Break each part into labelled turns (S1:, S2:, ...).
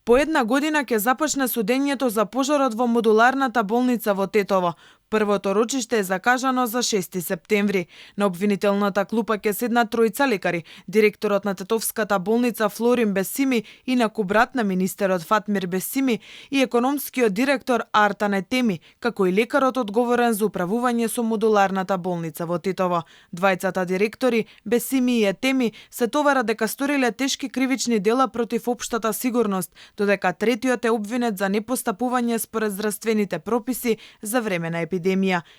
S1: По една година ќе започне судењето за пожарот во модуларната болница во Тетово. Првото рочиште е закажано за 6 септември. На обвинителната клупа ќе седнат тројца лекари, директорот на Тетовската болница Флорин Бесими, инаку брат на министерот Фатмир Бесими, и економскиот директор Артан Етеми, како и лекарот одговорен за управување со модуларната болница во Тетово. Двајцата директори, Бесими и Етеми, се товарат дека сториле тешки кривични дела против општата сигурност, додека третиот е обвинет за непостапување според здравствените прописи за време на епидемија.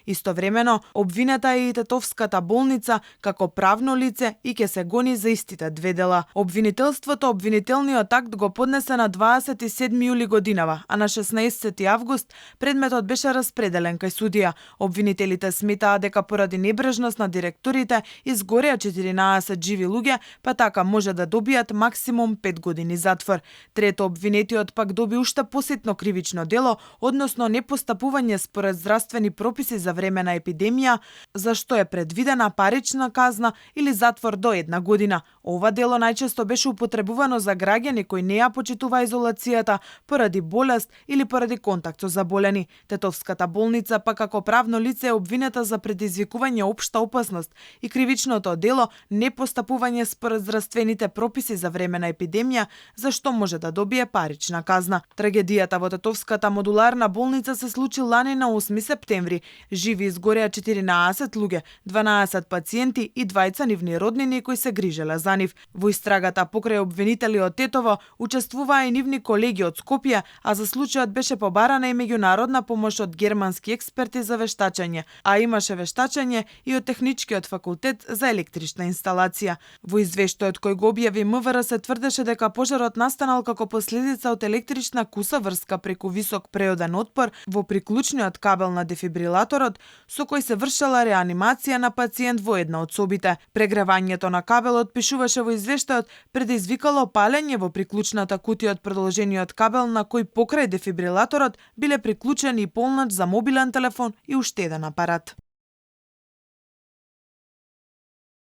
S1: Истовремено, обвинета е и Тетовската болница како правно лице и ќе се гони за истите две дела. Обвинителниот акт го поднесе на 27 јули годинава, а на 16 август предметот беше распределен кај судија. Обвинителите сметаа дека поради небрежност на директорите изгореа 14 живи луѓе, па така може да добијат максимум 5 години затвор. Трето, обвинетиот пак доби уште посетно кривично дело, односно непостапување според здравствени прописи за време на епидемија, за што е предвидена парична казна или затвор до 1 година. Ова дело најчесто беше употребувано за граѓани кои не ја почитуваа изолацијата поради болест или поради контакт со заболени. Тетовската болница пак како правно лице е обвинета за предизвикување општа опасност и кривичното дело непостапување според здравствените прописи за време на епидемија, за што може да добие парична казна. Трагедијата во Тетовската модуларна болница се случи лани на 8 септември. Живи изгореа 14 луѓе, 12 пациенти и двајца нивни роднини кои се грижеле за нив. Во истрагата покрај обвинители од Тетово учествуваа и нивни колеги од Скопје, а за случајот беше побарана и меѓународна помош од германски експерти за вештачење, а имаше вештачење и од Техничкиот факултет за електрична инсталација. Во извештајот кој го објави МВР се тврдеше дека пожарот настанал како последица од електрична куса врска преку висок преоден отпор во приклучниот кабел на дефибрилаторот, со кој се вршела реанимација на пациент во една од собите. Прегревањето на кабелот, пишуваше во извештајот, предизвикало палење во приклучната кутија од продолжениот кабел на кој покрај дефибрилаторот биле приклучени и полнач за мобилен телефон и уште еден апарат.